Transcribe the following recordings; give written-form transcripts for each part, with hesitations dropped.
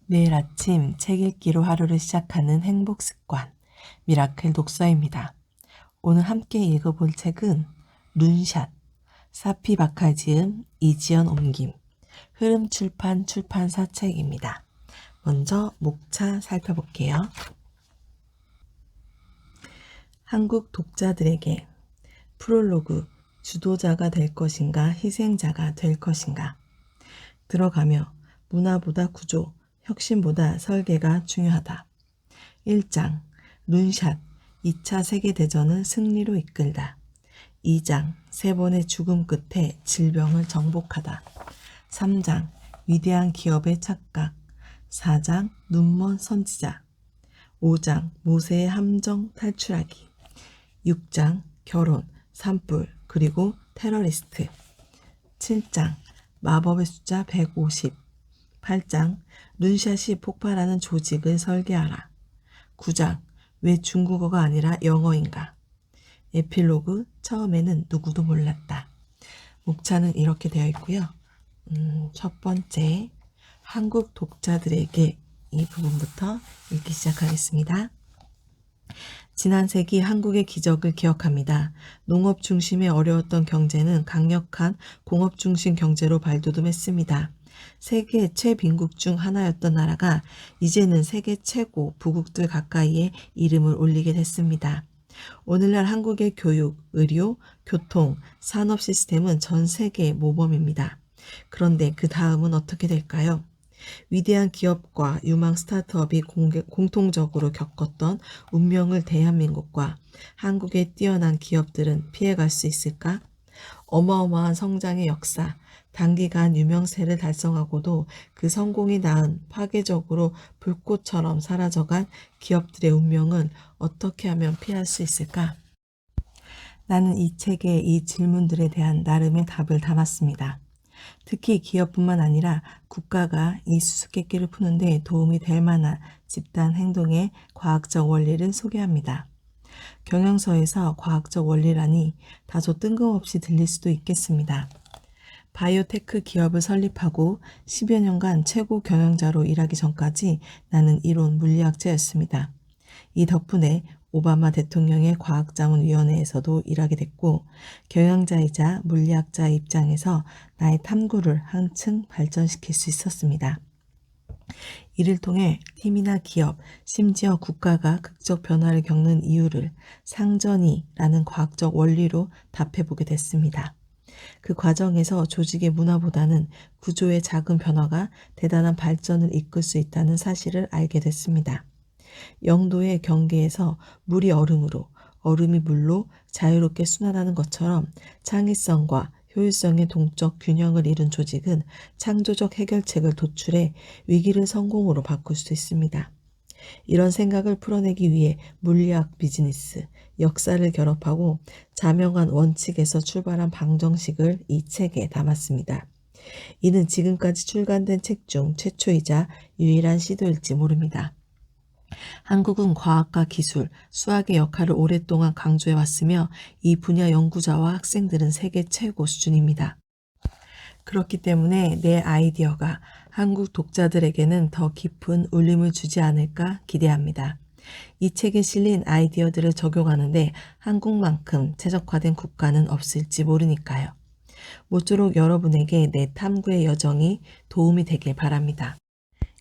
매일 아침 책 읽기로 하루를 시작하는 행복 습관, 미라클 독서입니다. 오늘 함께 읽어볼 책은 룬샷, 사피 바카지음, 이지연 옮김, 흐름출판 출판사 책입니다. 먼저 목차 살펴볼게요. 한국 독자들에게 프롤로그, 주도자가 될 것인가 희생자가 될 것인가. 들어가며 문화보다 구조, 혁신보다 설계가 중요하다. 1장 룬샷 2차 세계대전을 승리로 이끌다. 2장 3번의 죽음 끝에 질병을 정복하다. 3장 위대한 기업의 착각. 4장 눈먼 선지자. 5장 모세의 함정 탈출하기. 6장 결혼, 산불, 그리고 테러리스트. 7장 마법의 숫자 150. 8장 룬샷이 폭발하는 조직을 설계하라. 9장 왜 중국어가 아니라 영어인가. 에필로그 처음에는 누구도 몰랐다. 목차는 이렇게 되어 있고요. 첫 번째 한국 독자들에게 이 부분부터 읽기 시작하겠습니다. 지난 세기 한국의 기적을 기억합니다. 농업 중심의 어려웠던 경제는 강력한 공업 중심 경제로 발돋움했습니다. 세계 최빈국 중 하나였던 나라가 이제는 세계 최고 부국들 가까이에 이름을 올리게 됐습니다. 오늘날 한국의 교육, 의료, 교통, 산업 시스템은 전 세계의 모범입니다. 그런데 그 다음은 어떻게 될까요? 위대한 기업과 유망 스타트업이 공통적으로 겪었던 운명을 대한민국과 한국의 뛰어난 기업들은 피해갈 수 있을까? 어마어마한 성장의 역사, 단기간 유명세를 달성하고도 그 성공이 낳은 파괴적으로 불꽃처럼 사라져간 기업들의 운명은 어떻게 하면 피할 수 있을까? 나는 이 책에 이 질문들에 대한 나름의 답을 담았습니다. 특히 기업뿐만 아니라 국가가 이 수수께끼를 푸는데 도움이 될 만한 집단 행동의 과학적 원리를 소개합니다. 경영서에서 과학적 원리라니 다소 뜬금없이 들릴 수도 있겠습니다. 바이오테크 기업을 설립하고 10여 년간 최고 경영자로 일하기 전까지 나는 이론 물리학자였습니다. 이 덕분에 오바마 대통령의 과학자문위원회에서도 일하게 됐고 경영자이자 물리학자의 입장에서 나의 탐구를 한층 발전시킬 수 있었습니다. 이를 통해 팀이나 기업, 심지어 국가가 극적 변화를 겪는 이유를 상전이라는 과학적 원리로 답해보게 됐습니다. 그 과정에서 조직의 문화보다는 구조의 작은 변화가 대단한 발전을 이끌 수 있다는 사실을 알게 됐습니다. 영도의 경계에서 물이 얼음으로, 얼음이 물로 자유롭게 순환하는 것처럼 창의성과 효율성의 동적 균형을 이룬 조직은 창조적 해결책을 도출해 위기를 성공으로 바꿀 수 있습니다. 이런 생각을 풀어내기 위해 물리학, 비즈니스, 역사를 결합하고 자명한 원칙에서 출발한 방정식을 이 책에 담았습니다. 이는 지금까지 출간된 책 중 최초이자 유일한 시도일지 모릅니다. 한국은 과학과 기술, 수학의 역할을 오랫동안 강조해왔으며 이 분야 연구자와 학생들은 세계 최고 수준입니다. 그렇기 때문에 내 아이디어가 한국 독자들에게는 더 깊은 울림을 주지 않을까 기대합니다. 이 책에 실린 아이디어들을 적용하는데 한국만큼 최적화된 국가는 없을지 모르니까요. 모쪼록 여러분에게 내 탐구의 여정이 도움이 되길 바랍니다.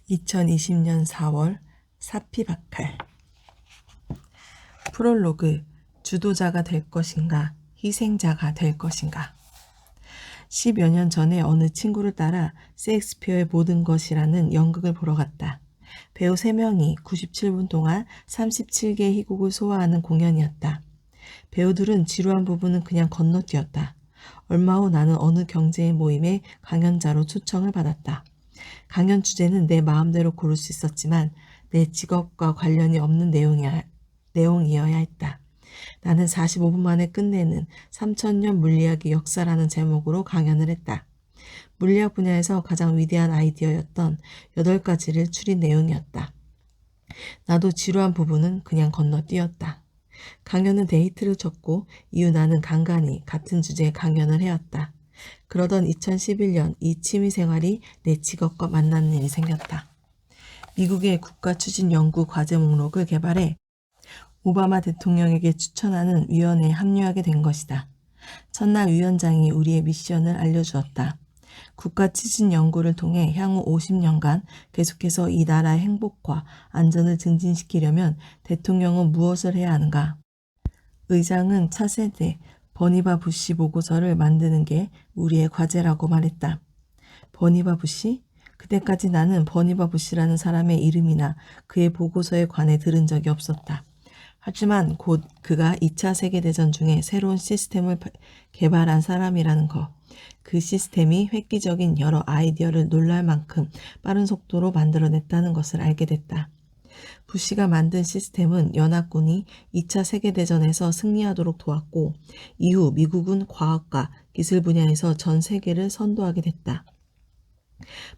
2020년 4월 사피바칼 프롤로그 주도자가 될 것인가 희생자가 될 것인가. 10여 년 전에 어느 친구를 따라 셰익스피어의 모든 것이라는 연극을 보러 갔다. 배우 3명이 97분 동안 37개의 희곡을 소화하는 공연이었다. 배우들은 지루한 부분은 그냥 건너뛰었다. 얼마 후 나는 어느 경제인 모임에 강연자로 초청을 받았다. 강연 주제는 내 마음대로 고를 수 있었지만 내 직업과 관련이 없는 내용이어야 했다. 나는 45분 만에 끝내는 3000년 물리학의 역사라는 제목으로 강연을 했다. 물리학 분야에서 가장 위대한 아이디어였던 8가지를 추린 내용이었다. 나도 지루한 부분은 그냥 건너뛰었다. 강연은 데이트를 쳤고 이후 나는 간간히 같은 주제의 강연을 해왔다. 그러던 2011년 이 취미생활이 내 직업과 만나는 일이 생겼다. 미국의 국가추진연구 과제 목록을 개발해 오바마 대통령에게 추천하는 위원회에 합류하게 된 것이다. 첫날 위원장이 우리의 미션을 알려주었다. 국가 추진 연구를 통해 향후 50년간 계속해서 이 나라의 행복과 안전을 증진시키려면 대통령은 무엇을 해야 하는가? 의장은 차세대 버니바 부시 보고서를 만드는 게 우리의 과제라고 말했다. 버니바 부시? 그때까지 나는 버니바 부시라는 사람의 이름이나 그의 보고서에 관해 들은 적이 없었다. 하지만 곧 그가 2차 세계대전 중에 새로운 시스템을 개발한 사람이라는 것, 그 시스템이 획기적인 여러 아이디어를 놀랄 만큼 빠른 속도로 만들어냈다는 것을 알게 됐다. 부시가 만든 시스템은 연합군이 2차 세계대전에서 승리하도록 도왔고 이후 미국은 과학과 기술 분야에서 전 세계를 선도하게 됐다.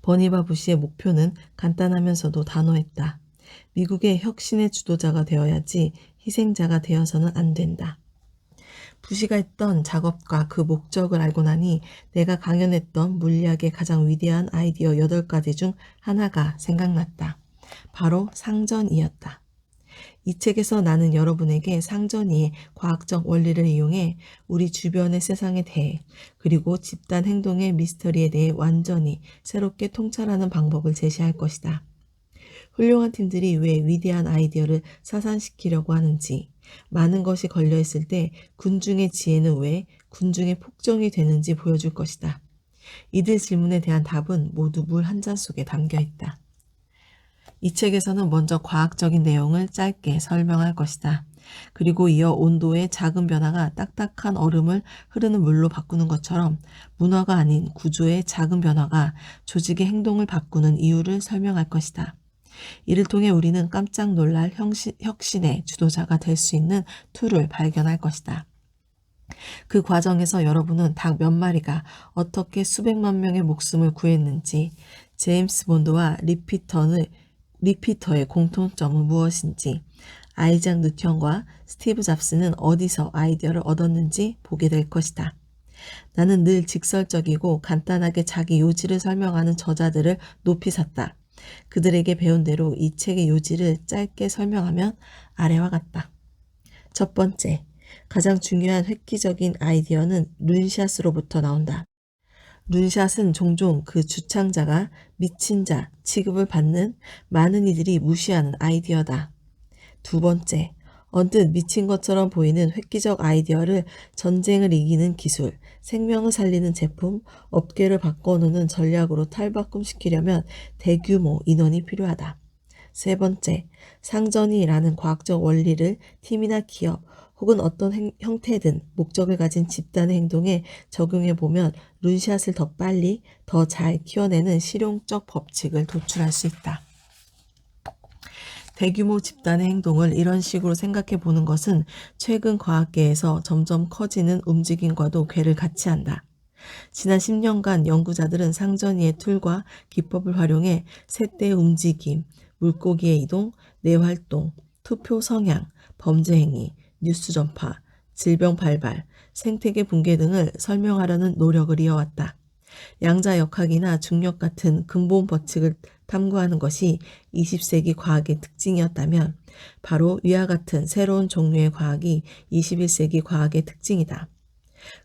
버니바 부시의 목표는 간단하면서도 단호했다. 미국의 혁신의 주도자가 되어야지 희생자가 되어서는 안 된다. 부시가 했던 작업과 그 목적을 알고 나니 내가 강연했던 물리학의 가장 위대한 아이디어 8가지 중 하나가 생각났다. 바로 상전이었다. 이 책에서 나는 여러분에게 상전이의 과학적 원리를 이용해 우리 주변의 세상에 대해 그리고 집단 행동의 미스터리에 대해 완전히 새롭게 통찰하는 방법을 제시할 것이다. 훌륭한 팀들이 왜 위대한 아이디어를 사산시키려고 하는지, 많은 것이 걸려있을 때 군중의 지혜는 왜 군중의 폭정이 되는지 보여줄 것이다. 이들 질문에 대한 답은 모두 물 한 잔 속에 담겨 있다. 이 책에서는 먼저 과학적인 내용을 짧게 설명할 것이다. 그리고 이어 온도의 작은 변화가 딱딱한 얼음을 흐르는 물로 바꾸는 것처럼 문화가 아닌 구조의 작은 변화가 조직의 행동을 바꾸는 이유를 설명할 것이다. 이를 통해 우리는 깜짝 놀랄 혁신의 주도자가 될 수 있는 툴을 발견할 것이다. 그 과정에서 여러분은 닭 몇 마리가 어떻게 수백만 명의 목숨을 구했는지, 제임스 본드와 리피터의 공통점은 무엇인지, 아이작 뉴턴과 스티브 잡스는 어디서 아이디어를 얻었는지 보게 될 것이다. 나는 늘 직설적이고 간단하게 자기 요지를 설명하는 저자들을 높이 샀다. 그들에게 배운 대로 이 책의 요지를 짧게 설명하면 아래와 같다. 첫 번째, 가장 중요한 획기적인 아이디어는 룬샷으로부터 나온다. 룬샷은 종종 그 주창자가 미친 자 취급을 받는 많은 이들이 무시하는 아이디어다. 두 번째, 언뜻 미친 것처럼 보이는 획기적 아이디어를 전쟁을 이기는 기술, 생명을 살리는 제품, 업계를 바꿔놓는 전략으로 탈바꿈시키려면 대규모 인원이 필요하다. 세 번째, 상전이라는 과학적 원리를 팀이나 기업 혹은 어떤 형태든 목적을 가진 집단의 행동에 적용해보면 룬샷을 더 빨리, 더 잘 키워내는 실용적 법칙을 도출할 수 있다. 대규모 집단의 행동을 이런 식으로 생각해 보는 것은 최근 과학계에서 점점 커지는 움직임과도 궤를 같이 한다. 지난 10년간 연구자들은 상전이의 툴과 기법을 활용해 새떼의 움직임, 물고기의 이동, 뇌활동, 투표 성향, 범죄 행위, 뉴스 전파, 질병 발발, 생태계 붕괴 등을 설명하려는 노력을 이어왔다. 양자역학이나 중력 같은 근본 법칙을 탐구하는 것이 20세기 과학의 특징이었다면 바로 위와 같은 새로운 종류의 과학이 21세기 과학의 특징이다.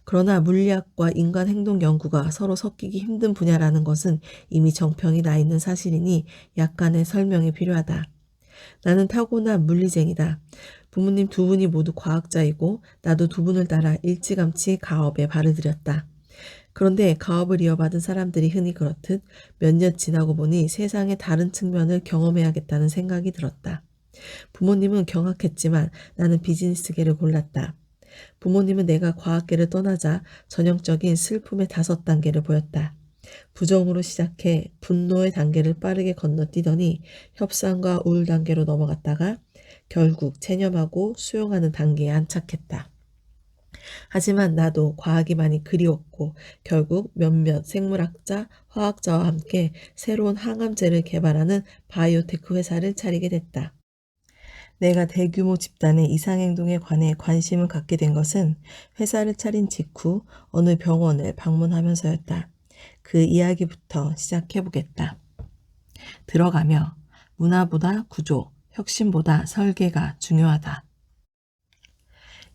그러나 물리학과 인간 행동 연구가 서로 섞이기 힘든 분야라는 것은 이미 정평이 나 있는 사실이니 약간의 설명이 필요하다. 나는 타고난 물리쟁이다. 부모님 두 분이 모두 과학자이고 나도 두 분을 따라 일찌감치 가업에 발을 들였다. 그런데 가업을 이어받은 사람들이 흔히 그렇듯 몇 년 지나고 보니 세상의 다른 측면을 경험해야겠다는 생각이 들었다. 부모님은 경악했지만 나는 비즈니스계를 골랐다. 부모님은 내가 과학계를 떠나자 전형적인 슬픔의 5단계를 보였다. 부정으로 시작해 분노의 단계를 빠르게 건너뛰더니 협상과 우울 단계로 넘어갔다가 결국 체념하고 수용하는 단계에 안착했다. 하지만 나도 과학이 많이 그리웠고 결국 몇몇 생물학자, 화학자와 함께 새로운 항암제를 개발하는 바이오테크 회사를 차리게 됐다. 내가 대규모 집단의 이상행동에 관해 관심을 갖게 된 것은 회사를 차린 직후 어느 병원을 방문하면서였다. 그 이야기부터 시작해보겠다. 들어가며 문화보다 구조, 혁신보다 설계가 중요하다.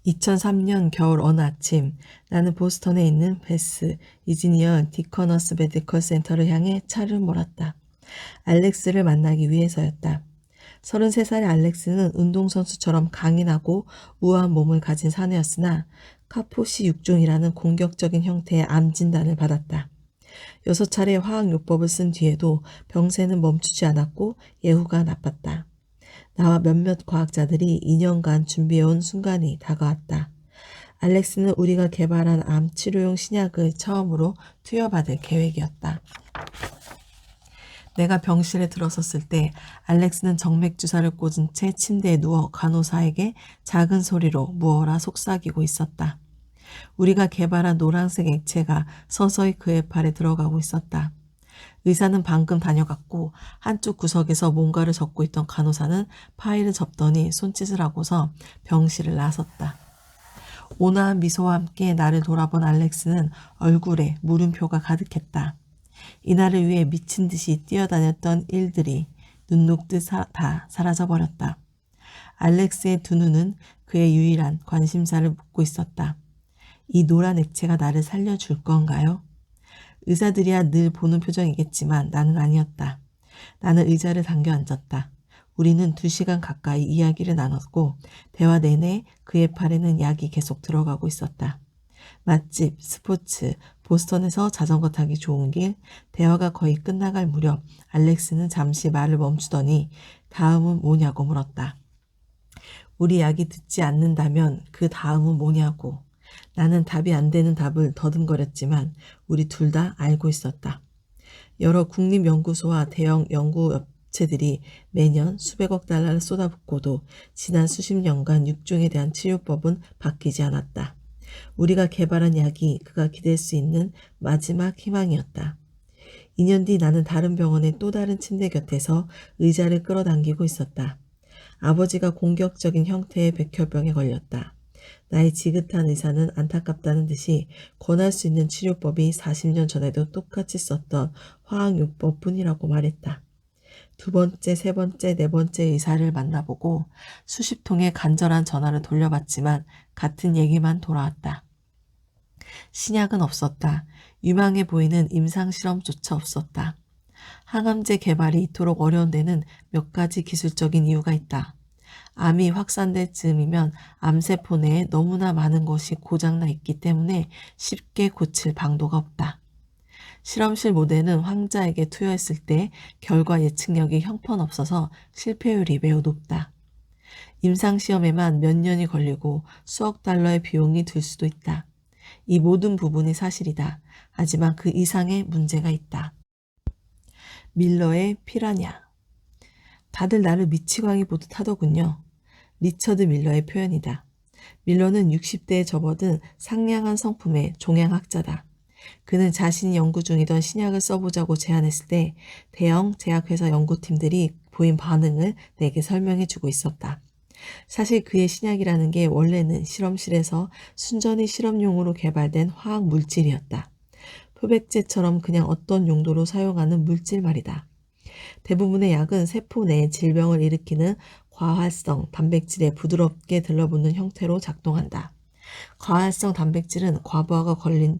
2003년 겨울 어느 아침 나는 보스턴에 있는 베스 이지니어 디커너스 메디컬 센터를 향해 차를 몰았다. 알렉스를 만나기 위해서였다. 33살의 알렉스는 운동선수처럼 강인하고 우아한 몸을 가진 사내였으나 카포시 6종이라는 공격적인 형태의 암 진단을 받았다. 6차례 화학요법을 쓴 뒤에도 병세는 멈추지 않았고 예후가 나빴다. 나와 몇몇 과학자들이 2년간 준비해온 순간이 다가왔다. 알렉스는 우리가 개발한 암 치료용 신약을 처음으로 투여받을 계획이었다. 내가 병실에 들어섰을 때 알렉스는 정맥주사를 꽂은 채 침대에 누워 간호사에게 작은 소리로 무어라 속삭이고 있었다. 우리가 개발한 노란색 액체가 서서히 그의 팔에 들어가고 있었다. 의사는 방금 다녀갔고 한쪽 구석에서 뭔가를 적고 있던 간호사는 파일을 접더니 손짓을 하고서 병실을 나섰다. 온화한 미소와 함께 나를 돌아본 알렉스는 얼굴에 물음표가 가득했다. 이날을 위해 미친 듯이 뛰어다녔던 일들이 눈 녹듯 다 사라져버렸다. 알렉스의 두 눈은 그의 유일한 관심사를 묻고 있었다. 이 노란 액체가 나를 살려줄 건가요? 의사들이야 늘 보는 표정이겠지만 나는 아니었다. 나는 의자를 당겨 앉았다. 우리는 2시간 가까이 이야기를 나눴고 대화 내내 그의 팔에는 약이 계속 들어가고 있었다. 맛집, 스포츠, 보스턴에서 자전거 타기 좋은 길, 대화가 거의 끝나갈 무렵 알렉스는 잠시 말을 멈추더니 다음은 뭐냐고 물었다. 우리 약이 듣지 않는다면 그 다음은 뭐냐고. 나는 답이 안 되는 답을 더듬거렸지만 우리 둘 다 알고 있었다. 여러 국립연구소와 대형 연구업체들이 매년 수백억 달러를 쏟아붓고도 지난 수십 년간 육종에 대한 치료법은 바뀌지 않았다. 우리가 개발한 약이 그가 기댈 수 있는 마지막 희망이었다. 2년 뒤 나는 다른 병원의 또 다른 침대 곁에서 의자를 끌어당기고 있었다. 아버지가 공격적인 형태의 백혈병에 걸렸다. 나의 지긋한 의사는 안타깝다는 듯이 권할 수 있는 치료법이 40년 전에도 똑같이 썼던 화학요법 뿐이라고 말했다. 2번째, 3번째, 4번째 의사를 만나보고 수십 통의 간절한 전화를 돌려봤지만 같은 얘기만 돌아왔다. 신약은 없었다. 유망해 보이는 임상실험조차 없었다. 항암제 개발이 이토록 어려운 데는 몇 가지 기술적인 이유가 있다. 암이 확산될 즈음이면 암세포 내에 너무나 많은 것이 고장나 있기 때문에 쉽게 고칠 방도가 없다. 실험실 모델은 환자에게 투여했을 때 결과 예측력이 형편없어서 실패율이 매우 높다. 임상시험에만 몇 년이 걸리고 수억 달러의 비용이 들 수도 있다. 이 모든 부분이 사실이다. 하지만 그 이상의 문제가 있다. 밀러의 피라냐. 다들 나를 미치광이 보듯 하더군요. 리처드 밀러의 표현이다. 밀러는 60대에 접어든 상냥한 성품의 종양학자다. 그는 자신이 연구 중이던 신약을 써보자고 제안했을 때 대형 제약회사 연구팀들이 보인 반응을 내게 설명해주고 있었다. 사실 그의 신약이라는 게 원래는 실험실에서 순전히 실험용으로 개발된 화학 물질이었다. 표백제처럼 그냥 어떤 용도로 사용하는 물질 말이다. 대부분의 약은 세포 내에 질병을 일으키는 과활성 단백질에 부드럽게 들러붙는 형태로 작동한다. 과활성 단백질은 과부하가 걸린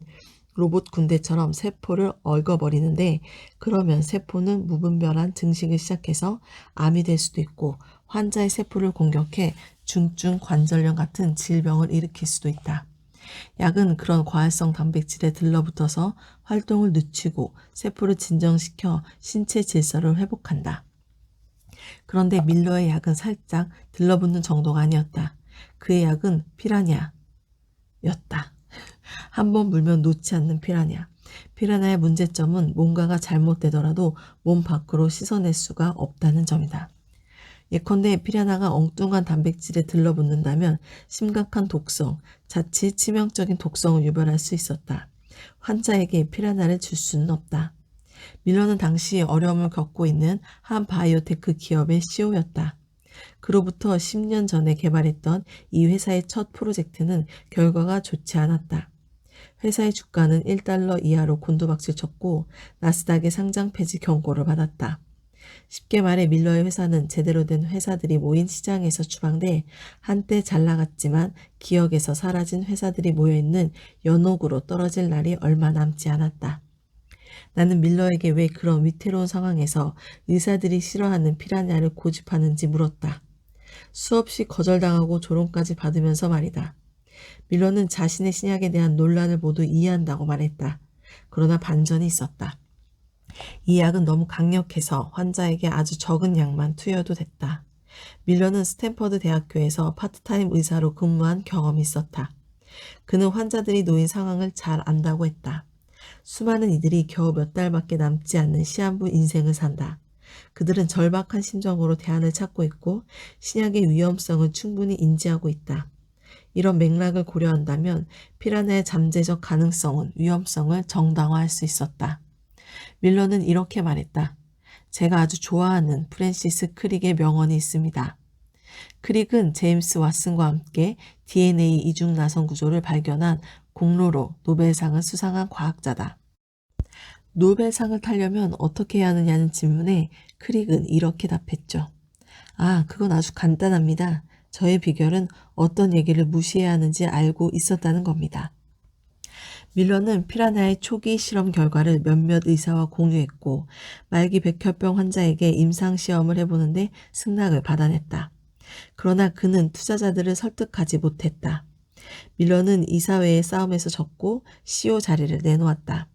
로봇 군대처럼 세포를 얽어버리는데 그러면 세포는 무분별한 증식을 시작해서 암이 될 수도 있고 환자의 세포를 공격해 중증 관절염 같은 질병을 일으킬 수도 있다. 약은 그런 과활성 단백질에 들러붙어서 활동을 늦추고 세포를 진정시켜 신체 질서를 회복한다. 그런데 밀러의 약은 살짝 들러붙는 정도가 아니었다. 그의 약은 피라냐였다. 한번 물면 놓지 않는 피라냐. 피라냐의 문제점은 뭔가가 잘못되더라도 몸 밖으로 씻어낼 수가 없다는 점이다. 예컨대 피라냐가 엉뚱한 단백질에 들러붙는다면 심각한 독성, 자칫 치명적인 독성을 유발할 수 있었다. 환자에게 피라냐를 줄 수는 없다. 밀러는 당시 어려움을 겪고 있는 한 바이오테크 기업의 CEO였다. 그로부터 10년 전에 개발했던 이 회사의 첫 프로젝트는 결과가 좋지 않았다. 회사의 주가는 $1 이하로 곤두박질 쳤고 나스닥의 상장 폐지 경고를 받았다. 쉽게 말해 밀러의 회사는 제대로 된 회사들이 모인 시장에서 추방돼 한때 잘 나갔지만 기억에서 사라진 회사들이 모여있는 연옥으로 떨어질 날이 얼마 남지 않았다. 나는 밀러에게 왜 그런 위태로운 상황에서 의사들이 싫어하는 피라냐를 고집하는지 물었다. 수없이 거절당하고 조롱까지 받으면서 말이다. 밀러는 자신의 신약에 대한 논란을 모두 이해한다고 말했다. 그러나 반전이 있었다. 이 약은 너무 강력해서 환자에게 아주 적은 양만 투여도 됐다. 밀러는 스탠퍼드 대학교에서 파트타임 의사로 근무한 경험이 있었다. 그는 환자들이 놓인 상황을 잘 안다고 했다. 수많은 이들이 겨우 몇 달밖에 남지 않는 시한부 인생을 산다. 그들은 절박한 심정으로 대안을 찾고 있고 신약의 위험성을 충분히 인지하고 있다. 이런 맥락을 고려한다면 피라냐의 잠재적 가능성은 위험성을 정당화할 수 있었다. 밀러는 이렇게 말했다. 제가 아주 좋아하는 프랜시스 크릭의 명언이 있습니다. 크릭은 제임스 왓슨과 함께 DNA 이중 나선 구조를 발견한 공로로 노벨상을 수상한 과학자다. 노벨상을 타려면 어떻게 해야 하느냐는 질문에 크릭은 이렇게 답했죠. 그건 아주 간단합니다. 저의 비결은 어떤 얘기를 무시해야 하는지 알고 있었다는 겁니다. 밀러는 피라냐의 초기 실험 결과를 몇몇 의사와 공유했고 말기 백혈병 환자에게 임상시험을 해보는데 승낙을 받아냈다. 그러나 그는 투자자들을 설득하지 못했다. 밀러는 이사회의 싸움에서 졌고 CEO 자리를 내놓았다.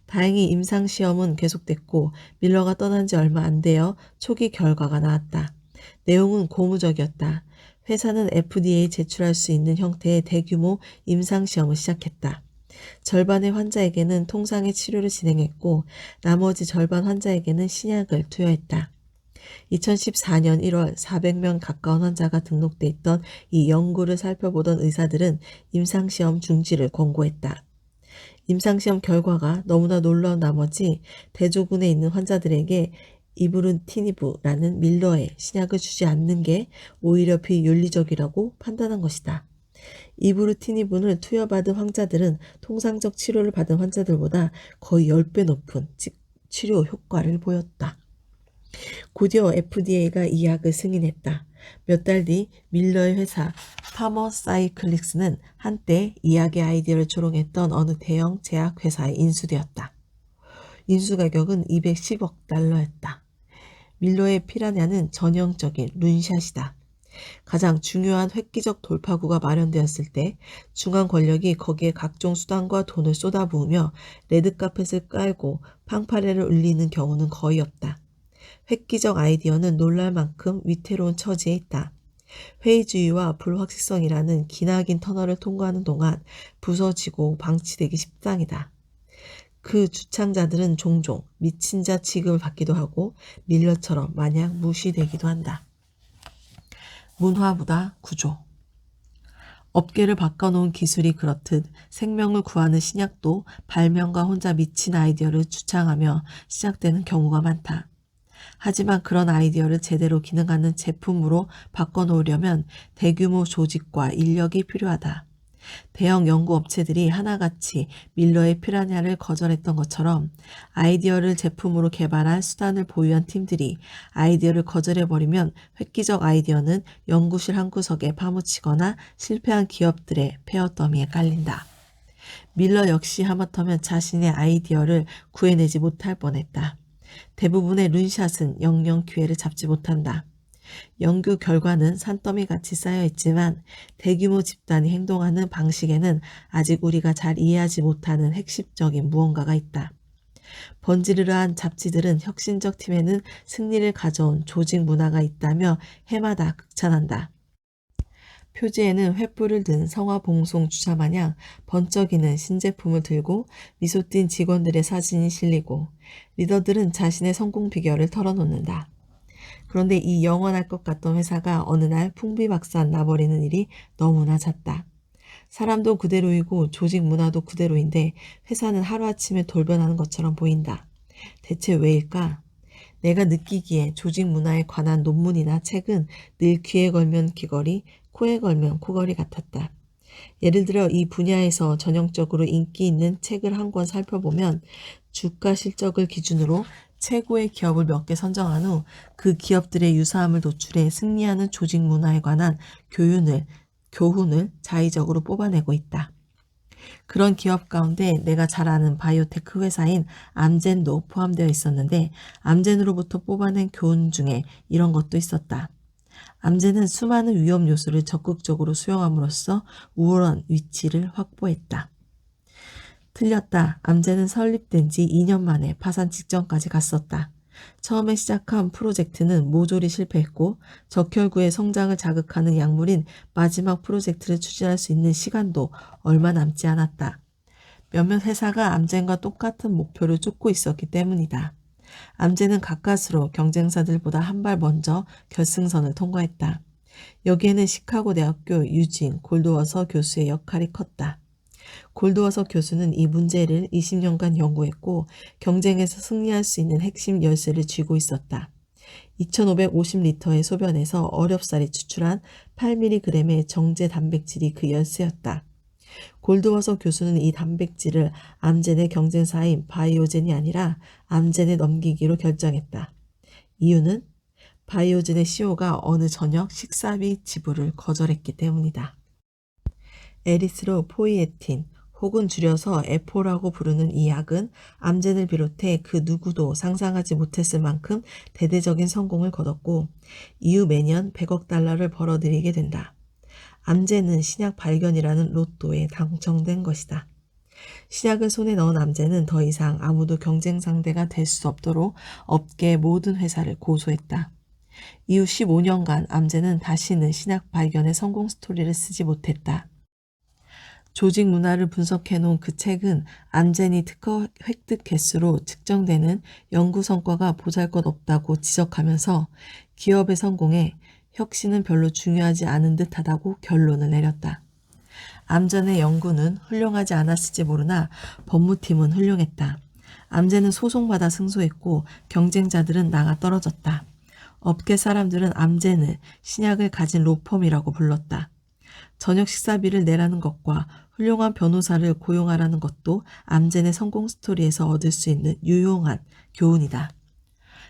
다행히 임상시험은 계속됐고 밀러가 떠난 지 얼마 안 되어 초기 결과가 나왔다. 내용은 고무적이었다. 회사는 FDA에 제출할 수 있는 형태의 대규모 임상시험을 시작했다. 절반의 환자에게는 통상의 치료를 진행했고 나머지 절반 환자에게는 신약을 투여했다. 2014년 1월 400명 가까운 환자가 등록돼 있던 이 연구를 살펴보던 의사들은 임상시험 중지를 권고했다. 임상시험 결과가 너무나 놀라운 나머지 대조군에 있는 환자들에게 이브루티니브라는 밀러의 신약을 주지 않는 게 오히려 비윤리적이라고 판단한 것이다. 이브루티니브를 투여받은 환자들은 통상적 치료를 받은 환자들보다 거의 10배 높은 치료 효과를 보였다. 곧이어 FDA가 이 약을 승인했다. 몇 달 뒤 밀러의 회사 파머사이클릭스는 한때 이 약의 아이디어를 조롱했던 어느 대형 제약회사에 인수되었다. 인수 가격은 210억 달러였다. 밀러의 피라냐는 전형적인 룬샷이다. 가장 중요한 획기적 돌파구가 마련되었을 때 중앙 권력이 거기에 각종 수단과 돈을 쏟아부으며 레드카펫을 깔고 팡파레를 울리는 경우는 거의 없다. 획기적 아이디어는 놀랄 만큼 위태로운 처지에 있다. 회의주의와 불확실성이라는 기나긴 터널을 통과하는 동안 부서지고 방치되기 십상이다. 그 주창자들은 종종 미친 자 취급을 받기도 하고 밀러처럼 마냥 무시되기도 한다. 문화보다 구조. 업계를 바꿔놓은 기술이 그렇듯 생명을 구하는 신약도 발명가 혼자 미친 아이디어를 주창하며 시작되는 경우가 많다. 하지만 그런 아이디어를 제대로 기능하는 제품으로 바꿔놓으려면 대규모 조직과 인력이 필요하다. 대형 연구업체들이 하나같이 밀러의 피라냐를 거절했던 것처럼 아이디어를 제품으로 개발할 수단을 보유한 팀들이 아이디어를 거절해버리면 획기적 아이디어는 연구실 한구석에 파묻히거나 실패한 기업들의 폐허 더미에 깔린다. 밀러 역시 하마터면 자신의 아이디어를 구해내지 못할 뻔했다. 대부분의 룬샷은 영영 기회를 잡지 못한다. 연구 결과는 산더미같이 쌓여있지만 대규모 집단이 행동하는 방식에는 아직 우리가 잘 이해하지 못하는 핵심적인 무언가가 있다. 번지르르한 잡지들은 혁신적 팀에는 승리를 가져온 조직 문화가 있다며 해마다 극찬한다. 표지에는 횃불을 든 성화봉송 주자마냥 번쩍이는 신제품을 들고 미소 띈 직원들의 사진이 실리고 리더들은 자신의 성공 비결을 털어놓는다. 그런데 이 영원할 것 같던 회사가 어느 날 풍비박산 나버리는 일이 너무나 잦다. 사람도 그대로이고 조직 문화도 그대로인데 회사는 하루아침에 돌변하는 것처럼 보인다. 대체 왜일까? 내가 느끼기에 조직 문화에 관한 논문이나 책은 늘 귀에 걸면 귀걸이, 코에 걸면 코걸이 같았다. 예를 들어 이 분야에서 전형적으로 인기 있는 책을 한 권 살펴보면 주가 실적을 기준으로 최고의 기업을 몇 개 선정한 후 그 기업들의 유사함을 노출해 승리하는 조직 문화에 관한 교훈을 자의적으로 뽑아내고 있다. 그런 기업 가운데 내가 잘 아는 바이오테크 회사인 암젠도 포함되어 있었는데 암젠으로부터 뽑아낸 교훈 중에 이런 것도 있었다. 암젠은 수많은 위험 요소를 적극적으로 수용함으로써 우월한 위치를 확보했다. 틀렸다. 암젠은 설립된 지 2년 만에 파산 직전까지 갔었다. 처음에 시작한 프로젝트는 모조리 실패했고 적혈구의 성장을 자극하는 약물인 마지막 프로젝트를 추진할 수 있는 시간도 얼마 남지 않았다. 몇몇 회사가 암젠과 똑같은 목표를 쫓고 있었기 때문이다. 암젠은 가까스로 경쟁사들보다 한 발 먼저 결승선을 통과했다. 여기에는 시카고 대학교 유진 골드워서 교수의 역할이 컸다. 골드워서 교수는 이 문제를 20년간 연구했고 경쟁에서 승리할 수 있는 핵심 열쇠를 쥐고 있었다. 2550리터의 소변에서 어렵사리 추출한 8mg의 정제 단백질이 그 열쇠였다. 골드워서 교수는 이 단백질을 암젠의 경쟁사인 바이오젠이 아니라 암젠에 넘기기로 결정했다. 이유는 바이오젠의 CEO가 어느 저녁 식사비 지불을 거절했기 때문이다. 에리스로 포이에틴 혹은 줄여서 에포라고 부르는 이 약은 암젠을 비롯해 그 누구도 상상하지 못했을 만큼 대대적인 성공을 거뒀고 이후 매년 100억 달러를 벌어들이게 된다. 암젠은 신약 발견이라는 로또에 당첨된 것이다. 신약을 손에 넣은 암젠은 더 이상 아무도 경쟁 상대가 될 수 없도록 업계의 모든 회사를 고소했다. 이후 15년간 암젠은 다시는 신약 발견의 성공 스토리를 쓰지 못했다. 조직 문화를 분석해놓은 그 책은 암젠이 특허 획득 개수로 측정되는 연구 성과가 보잘것없다고 지적하면서 기업의 성공에 혁신은 별로 중요하지 않은 듯하다고 결론을 내렸다. 암젠의 연구는 훌륭하지 않았을지 모르나 법무팀은 훌륭했다. 암젠은 소송받아 승소했고 경쟁자들은 나가 떨어졌다. 업계 사람들은 암젠을 신약을 가진 로펌이라고 불렀다. 저녁 식사비를 내라는 것과 훌륭한 변호사를 고용하라는 것도 암젠의 성공 스토리에서 얻을 수 있는 유용한 교훈이다.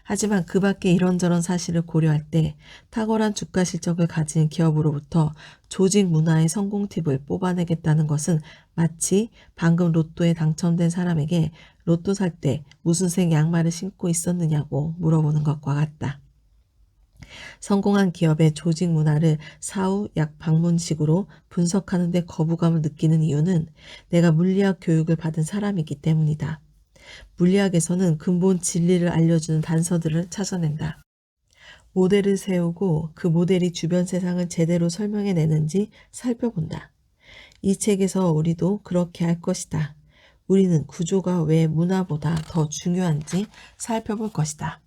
하지만 그 밖에 이런저런 사실을 고려할 때 탁월한 주가 실적을 가진 기업으로부터 조직 문화의 성공 팁을 뽑아내겠다는 것은 마치 방금 로또에 당첨된 사람에게 로또 살 때 무슨 색 양말을 신고 있었느냐고 물어보는 것과 같다. 성공한 기업의 조직 문화를 사후 약 방문식으로 분석하는 데 거부감을 느끼는 이유는 내가 물리학 교육을 받은 사람이기 때문이다. 물리학에서는 근본 진리를 알려주는 단서들을 찾아낸다. 모델을 세우고 그 모델이 주변 세상을 제대로 설명해내는지 살펴본다. 이 책에서 우리도 그렇게 할 것이다. 우리는 구조가 왜 문화보다 더 중요한지 살펴볼 것이다.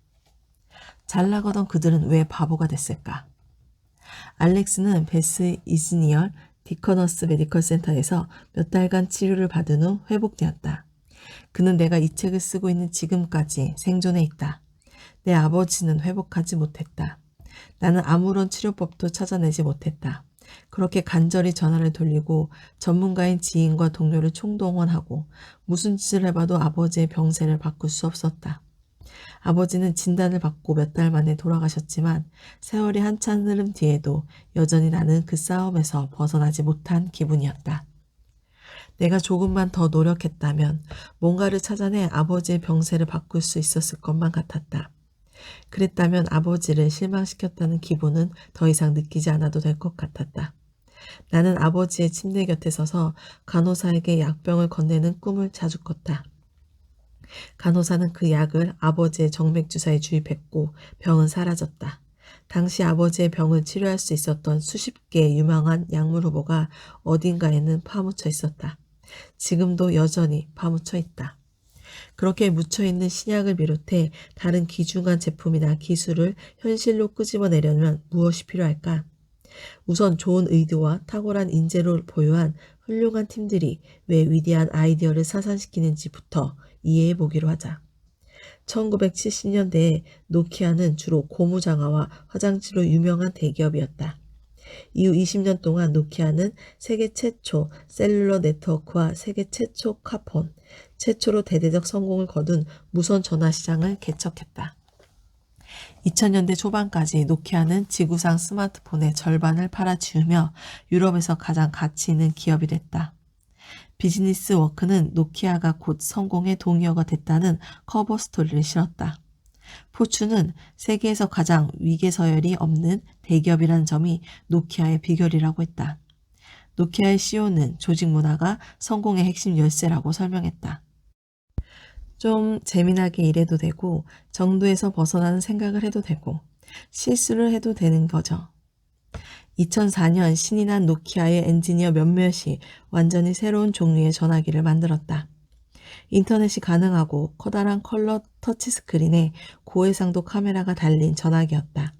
잘 나가던 그들은 왜 바보가 됐을까? 알렉스는 베스 이즈니얼 디커너스 메디컬 센터에서 몇 달간 치료를 받은 후 회복되었다. 그는 내가 이 책을 쓰고 있는 지금까지 생존해 있다. 내 아버지는 회복하지 못했다. 나는 아무런 치료법도 찾아내지 못했다. 그렇게 간절히 전화를 돌리고 전문가인 지인과 동료를 총동원하고 무슨 짓을 해봐도 아버지의 병세를 바꿀 수 없었다. 아버지는 진단을 받고 몇 달 만에 돌아가셨지만 세월이 한참 흐른 뒤에도 여전히 나는 그 싸움에서 벗어나지 못한 기분이었다. 내가 조금만 더 노력했다면 뭔가를 찾아내 아버지의 병세를 바꿀 수 있었을 것만 같았다. 그랬다면 아버지를 실망시켰다는 기분은 더 이상 느끼지 않아도 될 것 같았다. 나는 아버지의 침대 곁에 서서 간호사에게 약병을 건네는 꿈을 자주 꿨다. 간호사는 그 약을 아버지의 정맥주사에 주입했고 병은 사라졌다. 당시 아버지의 병을 치료할 수 있었던 수십 개의 유명한 약물 후보가 어딘가에는 파묻혀 있었다. 지금도 여전히 파묻혀 있다. 그렇게 묻혀있는 신약을 비롯해 다른 귀중한 제품이나 기술을 현실로 끄집어내려면 무엇이 필요할까? 우선 좋은 의도와 탁월한 인재를 보유한 훌륭한 팀들이 왜 위대한 아이디어를 사산시키는지부터 이해해 보기로 하자. 1970년대에 노키아는 주로 고무장화와 화장지로 유명한 대기업이었다. 이후 20년 동안 노키아는 세계 최초 셀룰러 네트워크와 세계 최초 카폰, 최초로 대대적 성공을 거둔 무선 전화 시장을 개척했다. 2000년대 초반까지 노키아는 지구상 스마트폰의 절반을 팔아치우며 유럽에서 가장 가치 있는 기업이 됐다. 비즈니스 워크는 노키아가 곧 성공의 동의어가 됐다는 커버 스토리를 실었다. 포춘은 세계에서 가장 위계서열이 없는 대기업이라는 점이 노키아의 비결이라고 했다. 노키아의 CEO는 조직 문화가 성공의 핵심 열쇠라고 설명했다. 좀 재미나게 일해도 되고 정도에서 벗어나는 생각을 해도 되고 실수를 해도 되는 거죠. 2004년 신이 난 노키아의 엔지니어 몇몇이 완전히 새로운 종류의 전화기를 만들었다. 인터넷이 가능하고 커다란 컬러 터치스크린에 고해상도 카메라가 달린 전화기였다.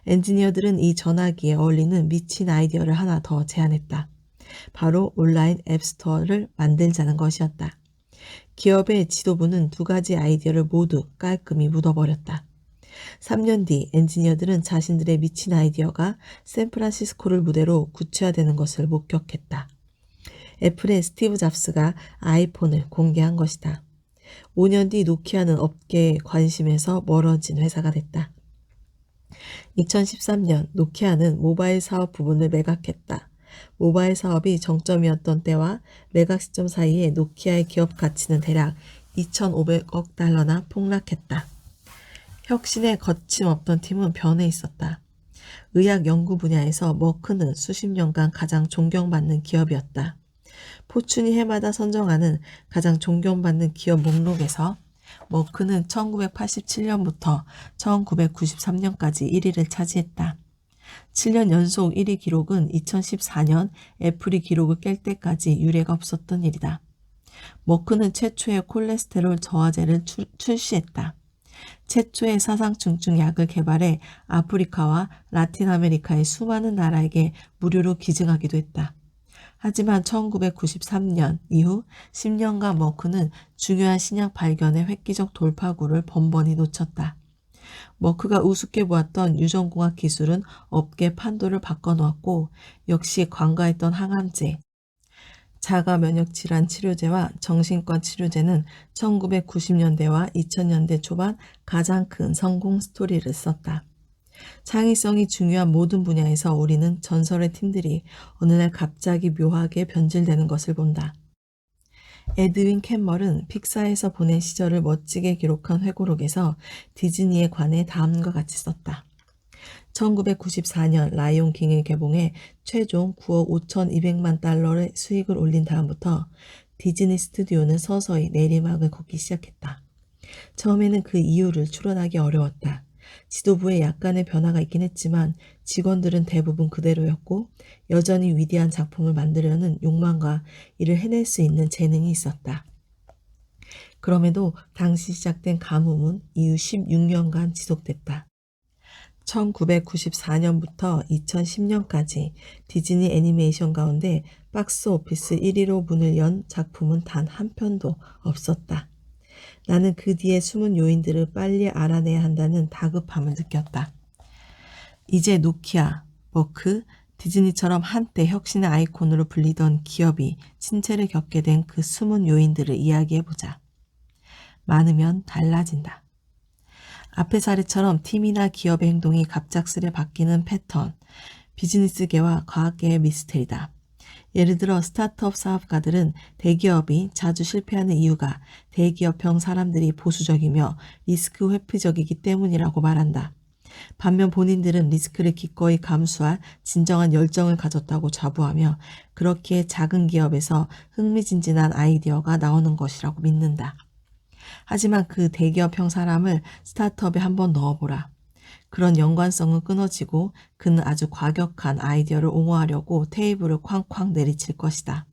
엔지니어들은 이 전화기에 어울리는 미친 아이디어를 하나 더 제안했다. 바로 온라인 앱스토어를 만들자는 것이었다. 기업의 지도부는 두 가지 아이디어를 모두 깔끔히 묻어버렸다. 3년 뒤 엔지니어들은 자신들의 미친 아이디어가 샌프란시스코를 무대로 구체화되는 것을 목격했다. 애플의 스티브 잡스가 아이폰을 공개한 것이다. 5년 뒤 노키아는 업계의 관심에서 멀어진 회사가 됐다. 2013년 노키아는 모바일 사업 부분을 매각했다. 모바일 사업이 정점이었던 때와 매각 시점 사이에 노키아의 기업 가치는 대략 2,500억 달러나 폭락했다. 혁신에 거침없던 팀은 변해 있었다. 의학 연구 분야에서 머크는 수십 년간 가장 존경받는 기업이었다. 포춘이 해마다 선정하는 가장 존경받는 기업 목록에서 머크는 1987년부터 1993년까지 1위를 차지했다. 7년 연속 1위 기록은 2014년 애플이 기록을 깰 때까지 유례가 없었던 일이다. 머크는 최초의 콜레스테롤 저하제를 출시했다. 최초의 사상충증 약을 개발해 아프리카와 라틴 아메리카의 수많은 나라에게 무료로 기증하기도 했다. 하지만 1993년 이후 10년간 머크는 중요한 신약 발견의 획기적 돌파구를 번번이 놓쳤다. 머크가 우습게 보았던 유전공학 기술은 업계 판도를 바꿔놓았고 역시 관가했던 항암제, 자가 면역 질환 치료제와 정신과 치료제는 1990년대와 2000년대 초반 가장 큰 성공 스토리를 썼다. 창의성이 중요한 모든 분야에서 우리는 전설의 팀들이 어느 날 갑자기 묘하게 변질되는 것을 본다. 에드윈 캠멀은 픽사에서 보낸 시절을 멋지게 기록한 회고록에서 디즈니에 관해 다음과 같이 썼다. 1994년 라이온 킹을 개봉해 최종 9억 5,200만 달러의 수익을 올린 다음부터 디즈니 스튜디오는 서서히 내리막을 걷기 시작했다. 처음에는 그 이유를 추론하기 어려웠다. 지도부에 약간의 변화가 있긴 했지만 직원들은 대부분 그대로였고 여전히 위대한 작품을 만들려는 욕망과 이를 해낼 수 있는 재능이 있었다. 그럼에도 당시 시작된 가뭄은 이후 16년간 지속됐다. 1994년부터 2010년까지 디즈니 애니메이션 가운데 박스 오피스 1위로 문을 연 작품은 단 한 편도 없었다. 나는 그 뒤에 숨은 요인들을 빨리 알아내야 한다는 다급함을 느꼈다. 이제 노키아, 머크, 디즈니처럼 한때 혁신의 아이콘으로 불리던 기업이 침체를 겪게 된 그 숨은 요인들을 이야기해보자. 많으면 달라진다. 앞의 사례처럼 팀이나 기업의 행동이 갑작스레 바뀌는 패턴, 비즈니스계와 과학계의 미스테리다. 예를 들어 스타트업 사업가들은 대기업이 자주 실패하는 이유가 대기업형 사람들이 보수적이며 리스크 회피적이기 때문이라고 말한다. 반면 본인들은 리스크를 기꺼이 감수할 진정한 열정을 가졌다고 자부하며 그렇기에 작은 기업에서 흥미진진한 아이디어가 나오는 것이라고 믿는다. 하지만 그 대기업형 사람을 스타트업에 한번 넣어보라. 그런 연관성은 끊어지고 그는 아주 과격한 아이디어를 옹호하려고 테이블을 쾅쾅 내리칠 것이다.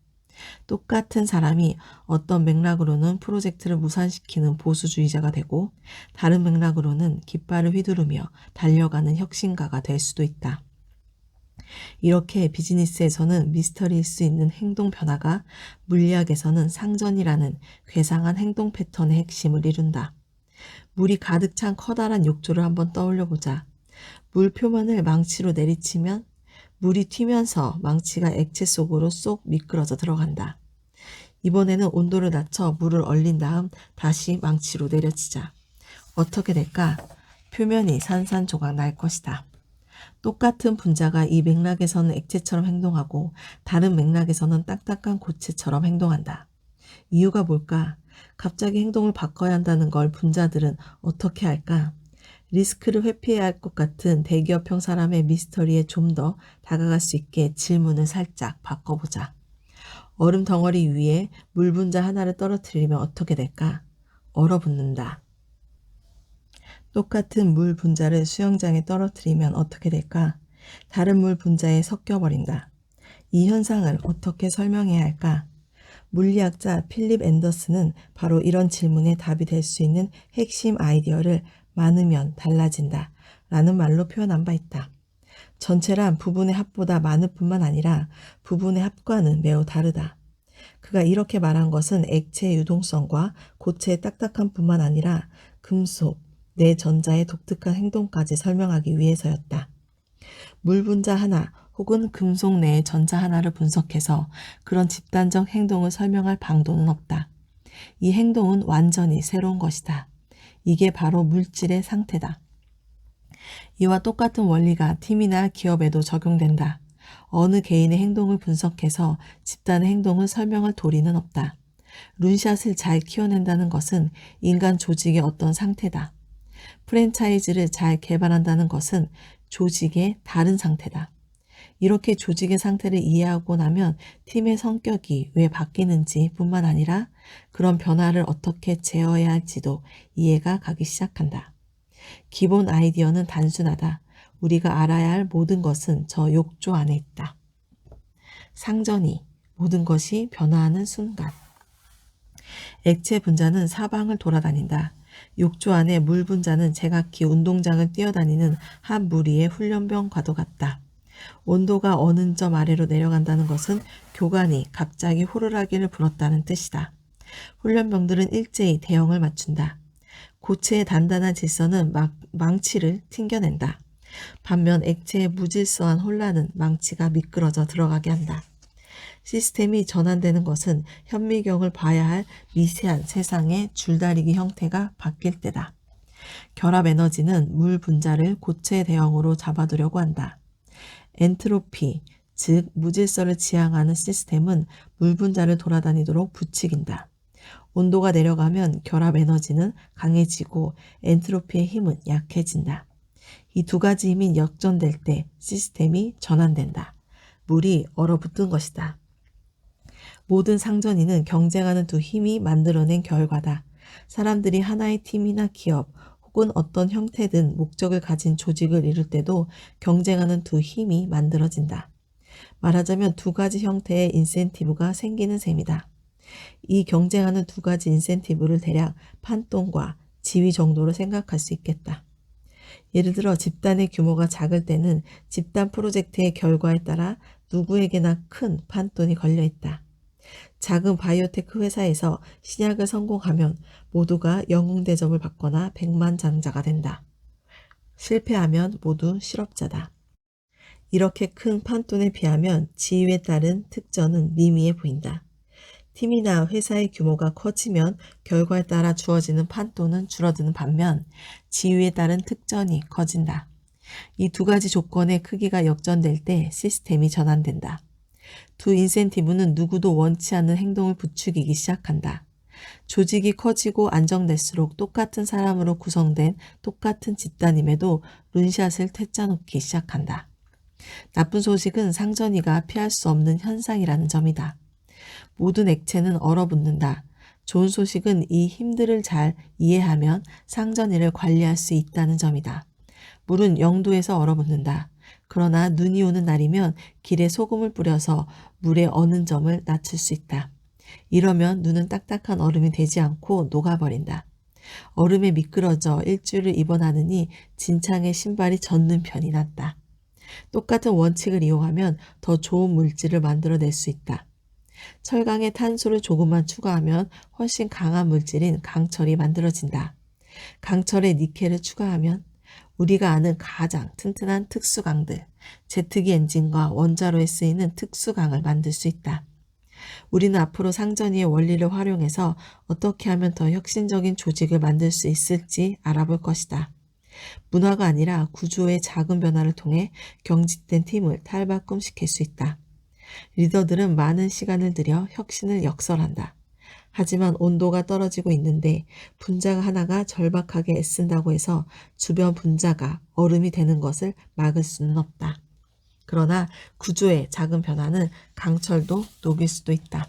똑같은 사람이 어떤 맥락으로는 프로젝트를 무산시키는 보수주의자가 되고 다른 맥락으로는 깃발을 휘두르며 달려가는 혁신가가 될 수도 있다. 이렇게 비즈니스에서는 미스터리일 수 있는 행동 변화가 물리학에서는 상전이라는 괴상한 행동 패턴의 핵심을 이룬다. 물이 가득 찬 커다란 욕조를 한번 떠올려 보자. 물 표면을 망치로 내리치면 물이 튀면서 망치가 액체 속으로 쏙 미끄러져 들어간다. 이번에는 온도를 낮춰 물을 얼린 다음 다시 망치로 내려치자. 어떻게 될까? 표면이 산산조각 날 것이다. 똑같은 분자가 이 맥락에서는 액체처럼 행동하고 다른 맥락에서는 딱딱한 고체처럼 행동한다. 이유가 뭘까? 갑자기 행동을 바꿔야 한다는 걸 분자들은 어떻게 할까? 리스크를 회피해야 할 것 같은 대기업형 사람의 미스터리에 좀 더 다가갈 수 있게 질문을 살짝 바꿔보자. 얼음 덩어리 위에 물 분자 하나를 떨어뜨리면 어떻게 될까? 얼어붙는다. 똑같은 물 분자를 수영장에 떨어뜨리면 어떻게 될까? 다른 물 분자에 섞여버린다. 이 현상을 어떻게 설명해야 할까? 물리학자 필립 앤더슨은 바로 이런 질문에 답이 될 수 있는 핵심 아이디어를 많으면 달라진다 라는 말로 표현한 바 있다. 전체란 부분의 합보다 많을 뿐만 아니라 부분의 합과는 매우 다르다. 그가 이렇게 말한 것은 액체의 유동성과 고체의 딱딱함 뿐만 아니라 금속, 내 전자의 독특한 행동까지 설명하기 위해서였다. 물 분자 하나 혹은 금속 내의 전자 하나를 분석해서 그런 집단적 행동을 설명할 방도는 없다. 이 행동은 완전히 새로운 것이다. 이게 바로 물질의 상태다. 이와 똑같은 원리가 팀이나 기업에도 적용된다. 어느 개인의 행동을 분석해서 집단의 행동을 설명할 도리는 없다. 룬샷을 잘 키워낸다는 것은 인간 조직의 어떤 상태다. 프랜차이즈를 잘 개발한다는 것은 조직의 다른 상태다. 이렇게 조직의 상태를 이해하고 나면 팀의 성격이 왜 바뀌는지 뿐만 아니라 그런 변화를 어떻게 제어해야 할지도 이해가 가기 시작한다. 기본 아이디어는 단순하다. 우리가 알아야 할 모든 것은 저 욕조 안에 있다. 상전이 모든 것이 변화하는 순간. 액체 분자는 사방을 돌아다닌다. 욕조 안에 물 분자는 제각기 운동장을 뛰어다니는 한 무리의 훈련병과도 같다. 온도가 어느 점 아래로 내려간다는 것은 교관이 갑자기 호루라기를 불었다는 뜻이다. 훈련병들은 일제히 대형을 맞춘다. 고체의 단단한 질서는 망치를 튕겨낸다. 반면 액체의 무질서한 혼란은 망치가 미끄러져 들어가게 한다. 시스템이 전환되는 것은 현미경을 봐야 할 미세한 세상의 줄다리기 형태가 바뀔 때다. 결합 에너지는 물 분자를 고체 대형으로 잡아두려고 한다. 엔트로피, 즉 무질서를 지향하는 시스템은 물 분자를 돌아다니도록 부추긴다. 온도가 내려가면 결합 에너지는 강해지고 엔트로피의 힘은 약해진다. 이 두 가지 힘이 역전될 때 시스템이 전환된다. 물이 얼어붙은 것이다. 모든 상전이는 경쟁하는 두 힘이 만들어낸 결과다. 사람들이 하나의 팀이나 기업 혹은 어떤 형태든 목적을 가진 조직을 이룰 때도 경쟁하는 두 힘이 만들어진다. 말하자면 두 가지 형태의 인센티브가 생기는 셈이다. 이 경쟁하는 두 가지 인센티브를 대략 판돈과 지위 정도로 생각할 수 있겠다. 예를 들어 집단의 규모가 작을 때는 집단 프로젝트의 결과에 따라 누구에게나 큰 판돈이 걸려있다. 작은 바이오테크 회사에서 신약을 성공하면 모두가 영웅 대접을 받거나 백만장자가 된다. 실패하면 모두 실업자다. 이렇게 큰 판돈에 비하면 지위에 따른 특전은 미미해 보인다. 팀이나 회사의 규모가 커지면 결과에 따라 주어지는 판돈은 줄어드는 반면 지위에 따른 특전이 커진다. 이 두 가지 조건의 크기가 역전될 때 시스템이 전환된다. 두 인센티브는 누구도 원치 않는 행동을 부추기기 시작한다. 조직이 커지고 안정될수록 똑같은 사람으로 구성된 똑같은 집단임에도 룬샷을 퇴짜놓기 시작한다. 나쁜 소식은 상전이가 피할 수 없는 현상이라는 점이다. 모든 액체는 얼어붙는다. 좋은 소식은 이 힘들을 잘 이해하면 상전이를 관리할 수 있다는 점이다. 물은 0도에서 얼어붙는다. 그러나 눈이 오는 날이면 길에 소금을 뿌려서 물의 어는 점을 낮출 수 있다. 이러면 눈은 딱딱한 얼음이 되지 않고 녹아버린다. 얼음에 미끄러져 일주를 입원하느니 진창에 신발이 젖는 편이 낫다. 똑같은 원칙을 이용하면 더 좋은 물질을 만들어낼 수 있다. 철강에 탄소를 조금만 추가하면 훨씬 강한 물질인 강철이 만들어진다. 강철에 니켈을 추가하면 우리가 아는 가장 튼튼한 특수강들, 제트기 엔진과 원자로에 쓰이는 특수강을 만들 수 있다. 우리는 앞으로 상전이의 원리를 활용해서 어떻게 하면 더 혁신적인 조직을 만들 수 있을지 알아볼 것이다. 문화가 아니라 구조의 작은 변화를 통해 경직된 팀을 탈바꿈시킬 수 있다. 리더들은 많은 시간을 들여 혁신을 역설한다. 하지만 온도가 떨어지고 있는데 분자 하나가 절박하게 애쓴다고 해서 주변 분자가 얼음이 되는 것을 막을 수는 없다. 그러나 구조의 작은 변화는 강철도 녹일 수도 있다.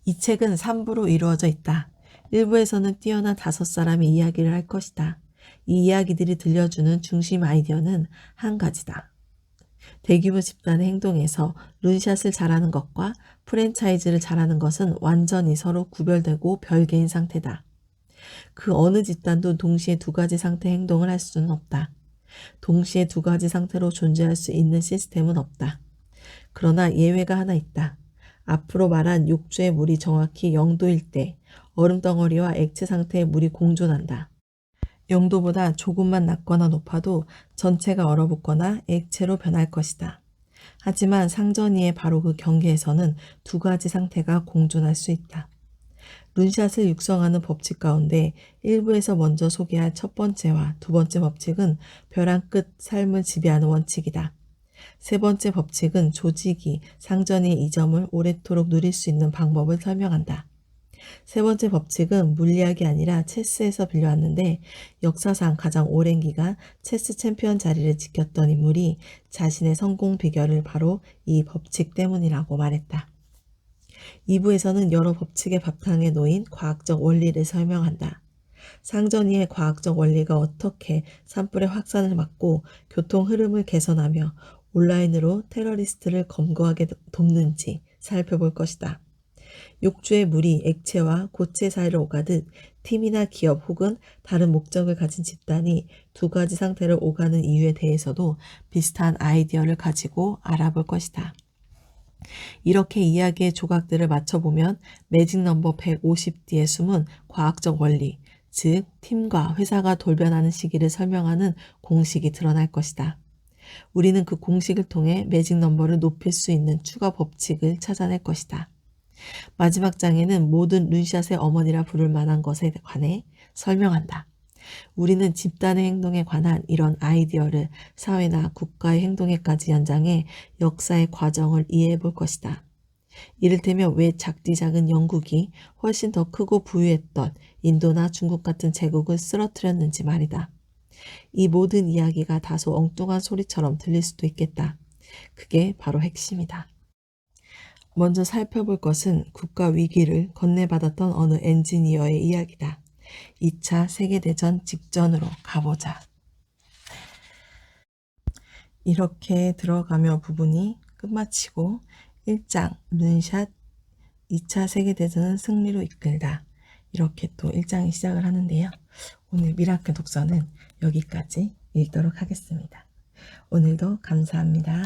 이 책은 3부로 이루어져 있다. 1부에서는 뛰어난 5사람의 이야기를 할 것이다. 이 이야기들이 들려주는 중심 아이디어는 한 가지다. 대규모 집단의 행동에서 룬샷을 잘하는 것과 프랜차이즈를 잘하는 것은 완전히 서로 구별되고 별개인 상태다. 그 어느 집단도 동시에 두 가지 상태의 행동을 할 수는 없다. 동시에 두 가지 상태로 존재할 수 있는 시스템은 없다. 그러나 예외가 하나 있다. 앞으로 말한 욕조의 물이 정확히 0도일 때 얼음덩어리와 액체 상태의 물이 공존한다. 0도보다 조금만 낮거나 높아도 전체가 얼어붙거나 액체로 변할 것이다. 하지만 상전이의 바로 그 경계에서는 두 가지 상태가 공존할 수 있다. 룬샷을 육성하는 법칙 가운데 1부에서 먼저 소개할 첫 번째와 두 번째 법칙은 벼랑 끝 삶을 지배하는 원칙이다. 세 번째 법칙은 조직이 상전이의 이 점을 오래도록 누릴 수 있는 방법을 설명한다. 세 번째 법칙은 물리학이 아니라 체스에서 빌려왔는데 역사상 가장 오랜 기간 체스 챔피언 자리를 지켰던 인물이 자신의 성공 비결을 바로 이 법칙 때문이라고 말했다. 2부에서는 여러 법칙의 바탕에 놓인 과학적 원리를 설명한다. 상전이의 과학적 원리가 어떻게 산불의 확산을 막고 교통 흐름을 개선하며 온라인으로 테러리스트를 검거하게 돕는지 살펴볼 것이다. 욕조의 물이 액체와 고체 사이를 오가듯 팀이나 기업 혹은 다른 목적을 가진 집단이 두 가지 상태를 오가는 이유에 대해서도 비슷한 아이디어를 가지고 알아볼 것이다. 이렇게 이야기의 조각들을 맞춰보면 매직 넘버 150D에 숨은 과학적 원리, 즉 팀과 회사가 돌변하는 시기를 설명하는 공식이 드러날 것이다. 우리는 그 공식을 통해 매직 넘버를 높일 수 있는 추가 법칙을 찾아낼 것이다. 마지막 장에는 모든 룬샷의 어머니라 부를 만한 것에 관해 설명한다. 우리는 집단의 행동에 관한 이런 아이디어를 사회나 국가의 행동에까지 연장해 역사의 과정을 이해해 볼 것이다. 이를테면 왜 작디 작은 영국이 훨씬 더 크고 부유했던 인도나 중국 같은 제국을 쓰러뜨렸는지 말이다. 이 모든 이야기가 다소 엉뚱한 소리처럼 들릴 수도 있겠다. 그게 바로 핵심이다. 먼저 살펴볼 것은 국가 위기를 건네받았던 어느 엔지니어의 이야기다. 2차 세계대전 직전으로 가보자. 이렇게 들어가며 부분이 끝마치고 1장 룬샷 2차 세계대전은 승리로 이끌다. 이렇게 또 1장이 시작을 하는데요. 오늘 미라클 독서는 여기까지 읽도록 하겠습니다. 오늘도 감사합니다.